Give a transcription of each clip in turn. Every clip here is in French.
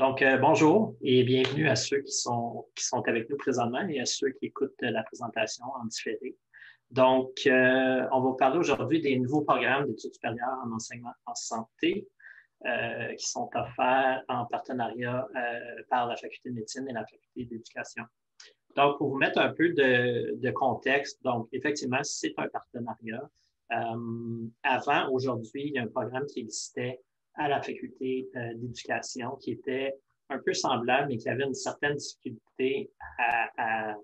Donc, bonjour et bienvenue à ceux qui sont avec nous présentement et à ceux qui écoutent la présentation en différé. Donc, on va parler aujourd'hui des nouveaux programmes d'études supérieures en enseignement en santé qui sont offerts en partenariat par la Faculté de médecine et la Faculté d'éducation. Donc, pour vous mettre un peu de contexte, donc, effectivement, c'est un partenariat. Avant, aujourd'hui, il y a un programme qui existait à la Faculté d'éducation qui était un peu semblable, mais qui avait une certaine difficulté à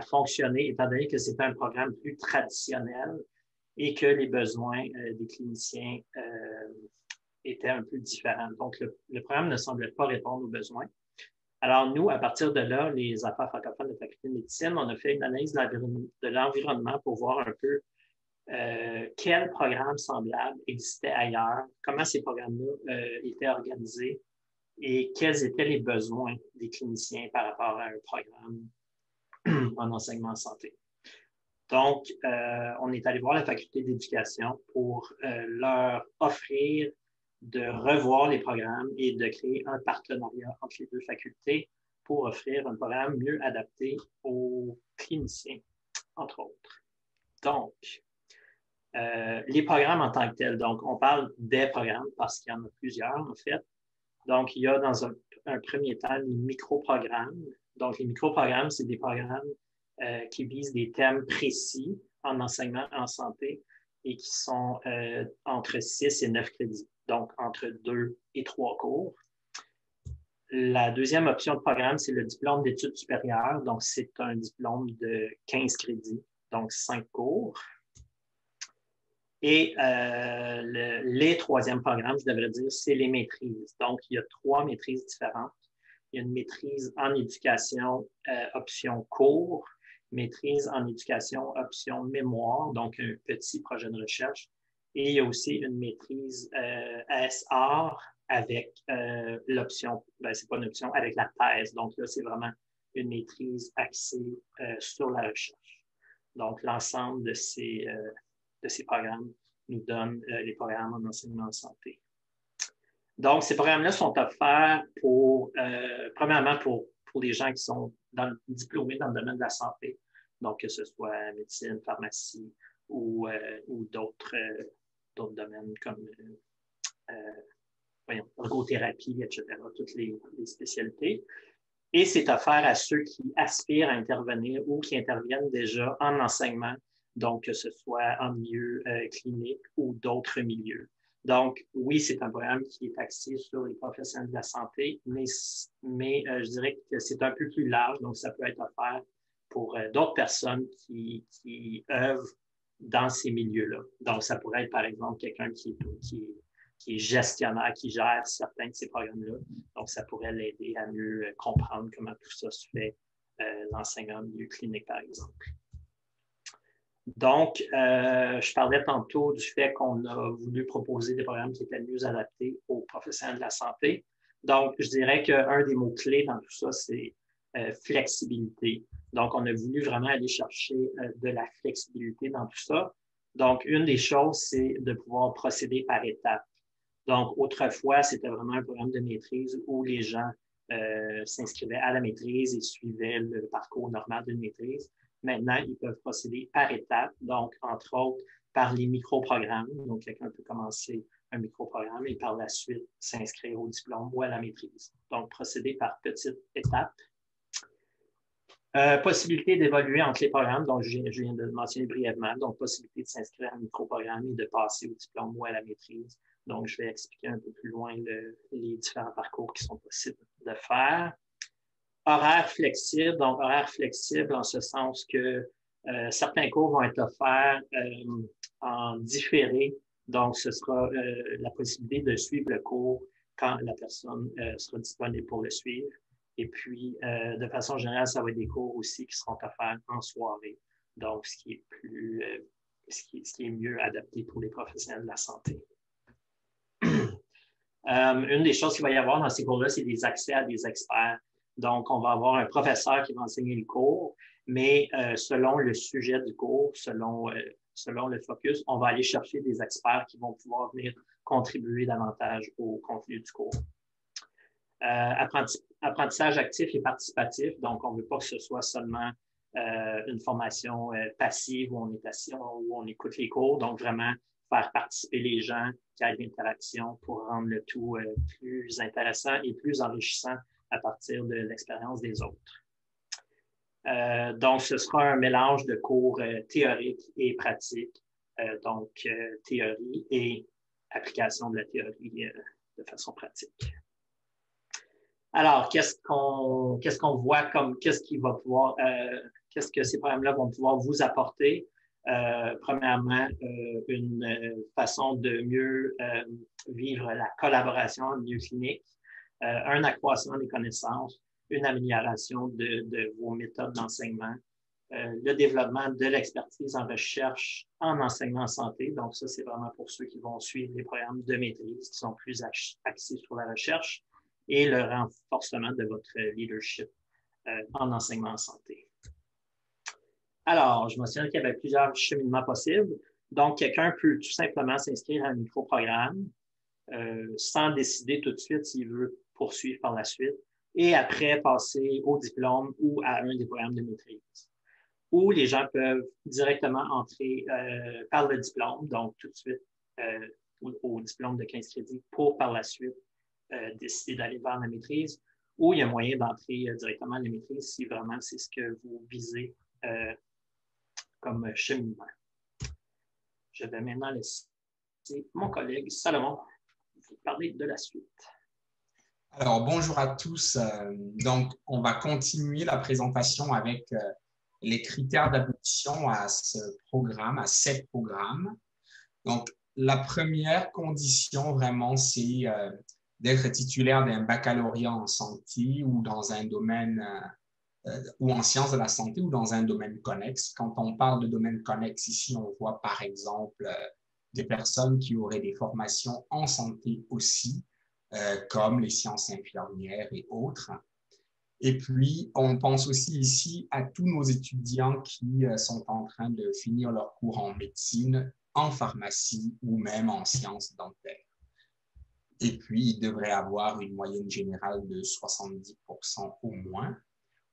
fonctionner, étant donné que c'était un programme plus traditionnel et que les besoins des cliniciens étaient un peu différents. Donc, le programme ne semblait pas répondre aux besoins. Alors, nous, à partir de là, les affaires francophones de la Faculté de médecine, on a fait une analyse de l'environnement pour voir un peu quels programmes semblables existaient ailleurs, comment ces programmes-là étaient organisés et quels étaient les besoins des cliniciens par rapport à un programme en enseignement en santé. Donc, on est allé voir la Faculté d'éducation pour leur offrir de revoir les programmes et de créer un partenariat entre les deux facultés pour offrir un programme mieux adapté aux cliniciens, entre autres. Donc, les programmes en tant que tels, donc on parle des programmes parce qu'il y en a plusieurs en fait. Donc, il y a dans un premier temps les micro-programmes. Donc, les micro-programmes, c'est des programmes qui visent des thèmes précis en enseignement en santé et qui sont entre 6 et 9 crédits, donc entre 2 et 3 cours. La deuxième option de programme, c'est le diplôme d'études supérieures. Donc, c'est un diplôme de 15 crédits, donc 5 cours. Et les troisièmes programmes, je devrais dire, c'est les maîtrises. Donc, il y a 3 maîtrises différentes. Il y a une maîtrise en éducation option cours, maîtrise en éducation option mémoire, donc un petit projet de recherche. Et il y a aussi une maîtrise SR avec l'option, c'est pas une option, avec la thèse. Donc là, c'est vraiment une maîtrise axée sur la recherche. Donc, l'ensemble de ces programmes nous donnent les programmes en enseignement en santé. Donc, ces programmes-là sont offerts premièrement, pour les gens qui sont diplômés dans le domaine de la santé, donc que ce soit médecine, pharmacie ou d'autres domaines comme ergothérapie, etc., toutes les spécialités. Et c'est offert à ceux qui aspirent à intervenir ou qui interviennent déjà en enseignement, donc que ce soit en milieu clinique ou d'autres milieux. Donc, oui, c'est un programme qui est axé sur les professionnels de la santé, mais je dirais que c'est un peu plus large, donc ça peut être offert pour d'autres personnes qui œuvrent dans ces milieux-là. Donc, ça pourrait être, par exemple, quelqu'un qui est gestionnaire, qui gère certains de ces programmes-là. Donc, ça pourrait l'aider à mieux comprendre comment tout ça se fait, l'enseignement en milieu clinique, par exemple. Donc, je parlais tantôt du fait qu'on a voulu proposer des programmes qui étaient mieux adaptés aux professionnels de la santé. Donc, je dirais qu'un des mots-clés dans tout ça, c'est flexibilité. Donc, on a voulu vraiment aller chercher de la flexibilité dans tout ça. Donc, une des choses, c'est de pouvoir procéder par étapes. Donc, autrefois, c'était vraiment un programme de maîtrise où les gens s'inscrivaient à la maîtrise et suivaient le parcours normal d'une maîtrise. Maintenant, ils peuvent procéder par étapes, donc, entre autres, par les micro-programmes. Donc, quelqu'un peut commencer un micro-programme et par la suite s'inscrire au diplôme ou à la maîtrise. Donc, procéder par petites étapes. Possibilité d'évoluer entre les programmes, donc je viens de le mentionner brièvement. Donc, possibilité de s'inscrire à un micro-programme et de passer au diplôme ou à la maîtrise. Donc, je vais expliquer un peu plus loin les différents parcours qui sont possibles de faire. Horaire flexible, donc horaire flexible en ce sens que certains cours vont être offerts en différé. Donc, ce sera la possibilité de suivre le cours quand la personne sera disponible pour le suivre. Et puis, de façon générale, ça va être des cours aussi qui seront offerts en soirée. Donc, ce qui est mieux adapté pour les professionnels de la santé. Une des choses qu'il va y avoir dans ces cours-là, c'est des accès à des experts. Donc, on va avoir un professeur qui va enseigner le cours, mais selon le sujet du cours, selon le focus, on va aller chercher des experts qui vont pouvoir venir contribuer davantage au contenu du cours. Apprentissage actif et participatif. Donc, on ne veut pas que ce soit seulement une formation passive où on est assis, où on écoute les cours. Donc, vraiment faire participer les gens, qu'il y ait de l'interaction pour rendre le tout plus intéressant et plus enrichissant à partir de l'expérience des autres. Donc, ce sera un mélange de cours théoriques et pratiques. Donc, théorie et application de la théorie de façon pratique. Alors, qu'est-ce qu'on voit comme, qu'est-ce que ces programmes-là vont pouvoir vous apporter? Premièrement, une façon de mieux vivre la collaboration en milieu clinique, un accroissement des connaissances, une amélioration de vos méthodes d'enseignement, le développement de l'expertise en recherche en enseignement en santé. Donc, ça, c'est vraiment pour ceux qui vont suivre les programmes de maîtrise qui sont plus axés sur la recherche et le renforcement de votre leadership en enseignement en santé. Alors, je mentionne qu'il y avait plusieurs cheminements possibles. Donc, quelqu'un peut tout simplement s'inscrire à un micro-programme sans décider tout de suite s'il veut poursuivre par la suite et après passer au diplôme ou à un des programmes de maîtrise. Ou les gens peuvent directement entrer par le diplôme, donc tout de suite au diplôme de 15 crédits pour par la suite décider d'aller vers la maîtrise. Ou il y a moyen d'entrer directement à la maîtrise si vraiment c'est ce que vous visez comme cheminement. Je vais maintenant laisser mon collègue Salomon vous parler de la suite. Alors, bonjour à tous. Donc, on va continuer la présentation avec les critères d'admission à ce programme, à ces programmes. Donc, la première condition, vraiment, c'est d'être titulaire d'un baccalauréat en santé ou dans un domaine ou en sciences de la santé ou dans un domaine connexe. Quand on parle de domaine connexe, ici, on voit par exemple des personnes qui auraient des formations en santé aussi, comme les sciences infirmières et autres. Et puis, on pense aussi ici à tous nos étudiants qui sont en train de finir leur cours en médecine, en pharmacie ou même en sciences dentaires. Et puis, ils devraient avoir une moyenne générale de 70% au moins,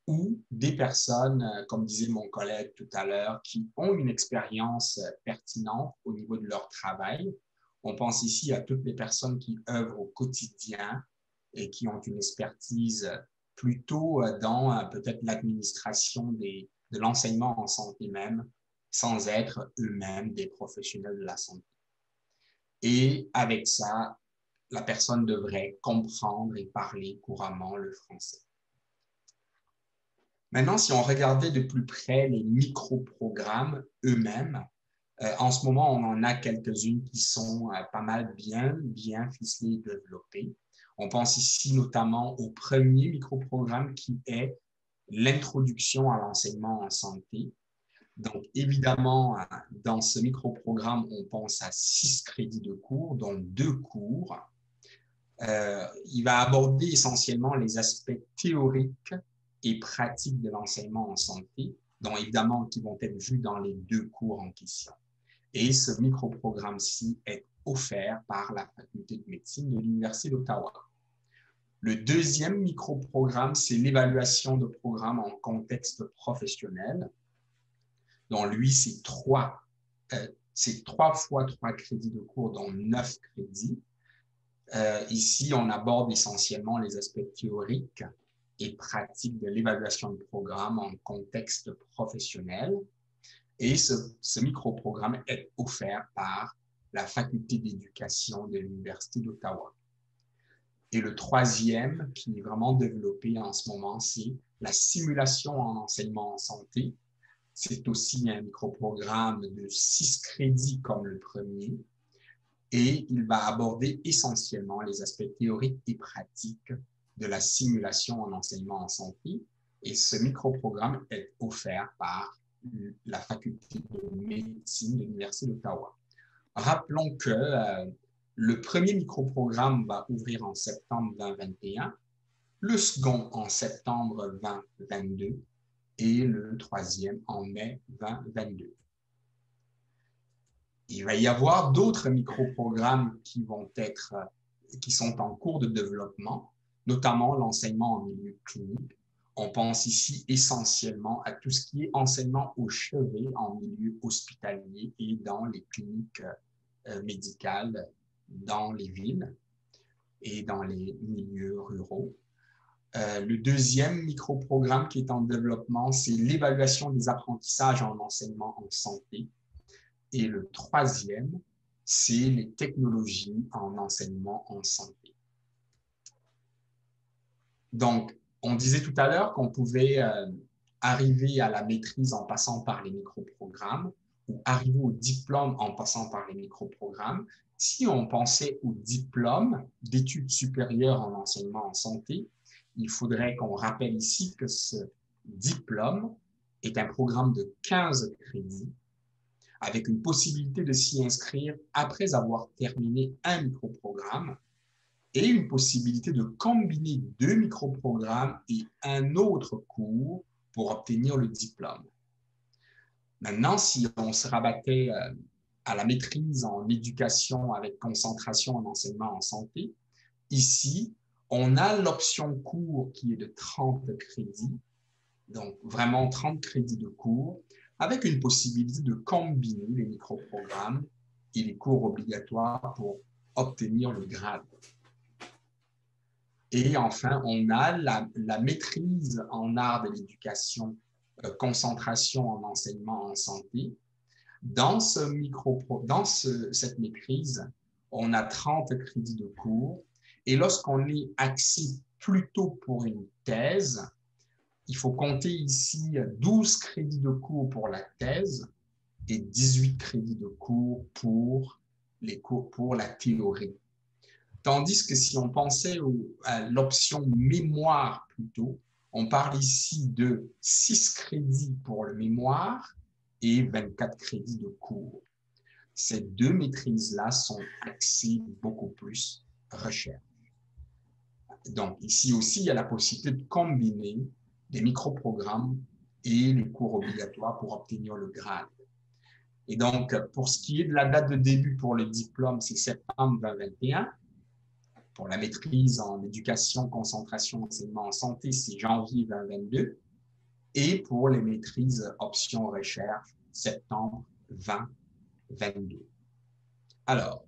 ou des personnes, comme disait mon collègue tout à l'heure, qui ont une expérience pertinente au niveau de leur travail. On pense ici à toutes les personnes qui œuvrent au quotidien et qui ont une expertise plutôt dans peut-être l'administration de l'enseignement en santé même, sans être eux-mêmes des professionnels de la santé. Et avec ça, la personne devrait comprendre et parler couramment le français. Maintenant, si on regardait de plus près les micro-programmes eux-mêmes, en ce moment, on en a quelques-unes qui sont pas mal bien ficelées et développées. On pense ici notamment au premier micro-programme qui est l'introduction à l'enseignement en santé. Donc, évidemment, dans ce micro-programme, on pense à 6 crédits de cours, dont 2 cours. Il va aborder essentiellement les aspects théoriques et pratiques de l'enseignement en santé, dont évidemment qui vont être vus dans les 2 cours en question. Et ce micro-programme-ci est offert par la faculté de médecine de l'Université d'Ottawa. Le deuxième micro-programme, c'est l'évaluation de programmes en contexte professionnel, dont lui, c'est 3 fois 3 crédits de cours, dont 9 crédits. Ici, on aborde essentiellement les aspects théoriques et pratiques de l'évaluation de programme en contexte professionnel. Et ce micro-programme est offert par la faculté d'éducation de l'Université d'Ottawa. Et le troisième, qui est vraiment développé en ce moment, c'est la simulation en enseignement en santé. C'est aussi un micro-programme de 6 crédits comme le premier. Et il va aborder essentiellement les aspects théoriques et pratiques de la simulation en enseignement en santé. Et ce micro-programme est offert par la faculté de médecine de l'Université d'Ottawa. Rappelons que le premier micro-programme va ouvrir en septembre 2021, le second en septembre 2022 et le troisième en mai 2022. Il va y avoir d'autres micro-programmes qui sont en cours de développement. notamment l'enseignement en milieu clinique. On pense ici essentiellement à tout ce qui est enseignement au chevet en milieu hospitalier et dans les cliniques médicales dans les villes et dans les milieux ruraux. Le deuxième microprogramme qui est en développement, c'est l'évaluation des apprentissages en enseignement en santé. Et le troisième, c'est les technologies en enseignement en santé. Donc, on disait tout à l'heure qu'on pouvait arriver à la maîtrise en passant par les microprogrammes ou arriver au diplôme en passant par les microprogrammes. Si on pensait au diplôme d'études supérieures en enseignement en santé, il faudrait qu'on rappelle ici que ce diplôme est un programme de 15 crédits avec une possibilité de s'y inscrire après avoir terminé un microprogramme et une possibilité de combiner 2 microprogrammes et un autre cours pour obtenir le diplôme. Maintenant, si on se rabattait à la maîtrise en éducation avec concentration en enseignement en santé, ici, on a l'option cours qui est de 30 crédits, donc vraiment 30 crédits de cours, avec une possibilité de combiner les microprogrammes et les cours obligatoires pour obtenir le grade. Et enfin, on a la maîtrise en art de l'éducation, concentration en enseignement en santé. Dans cette maîtrise, on a 30 crédits de cours. Et lorsqu'on est axé plutôt pour une thèse, il faut compter ici 12 crédits de cours pour la thèse et 18 crédits de cours pour la théorie. Tandis que si on pensait à l'option mémoire plutôt, on parle ici de 6 crédits pour le mémoire et 24 crédits de cours. Ces deux maîtrises-là sont axées beaucoup plus recherche. Donc, ici aussi, il y a la possibilité de combiner des microprogrammes et les cours obligatoires pour obtenir le grade. Et donc, pour ce qui est de la date de début pour le diplôme, c'est septembre 2021. Pour la maîtrise en éducation, concentration, enseignement en santé, c'est janvier 2022. Et pour les maîtrises options recherche, septembre 2022. Alors,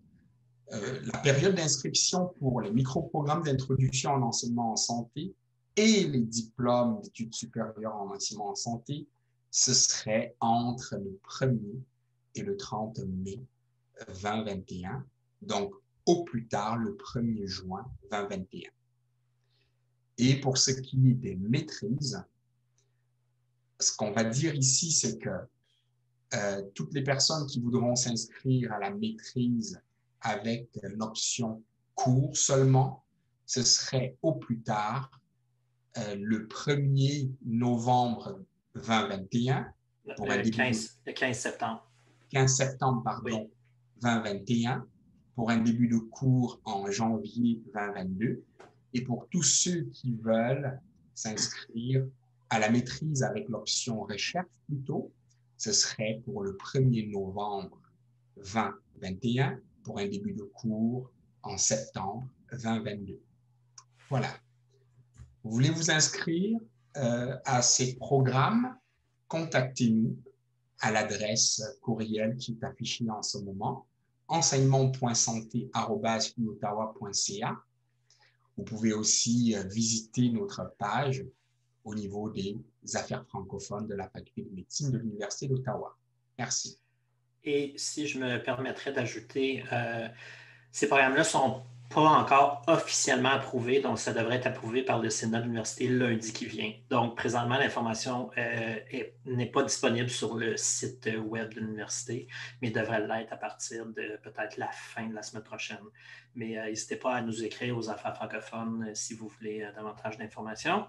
la période d'inscription pour les microprogrammes d'introduction en enseignement en santé et les diplômes d'études supérieures en enseignement en santé, ce serait entre le 1er et le 30 mai 2021, donc au plus tard le 1er juin 2021. Et pour ce qui est des maîtrises, ce qu'on va dire ici, c'est que toutes les personnes qui voudront s'inscrire à la maîtrise avec l'option cours seulement, ce serait au plus tard le 1er novembre 2021 pour un début le 15 septembre. 15 septembre, pardon, oui. 2021 pour un début de cours en janvier 2022 et pour tous ceux qui veulent s'inscrire à la maîtrise avec l'option recherche plutôt, ce serait pour le 1er novembre 2021 pour un début de cours en septembre 2022. Voilà. Vous voulez vous inscrire à ces programmes? Contactez-nous à l'adresse courriel qui est affichée en ce moment, enseignement.santé@uottawa.ca. Vous pouvez aussi visiter notre page au niveau des affaires francophones de la Faculté de médecine de l'Université d'Ottawa. Merci. Et si je me permettrais d'ajouter, ces programmes-là ne sont pas encore officiellement approuvés, donc ça devrait être approuvé par le Sénat de l'Université lundi qui vient. Donc, présentement, l'information n'est pas disponible sur le site web de l'Université, mais devrait l'être à partir de peut-être la fin de la semaine prochaine. Mais n'hésitez pas à nous écrire aux affaires francophones si vous voulez davantage d'informations.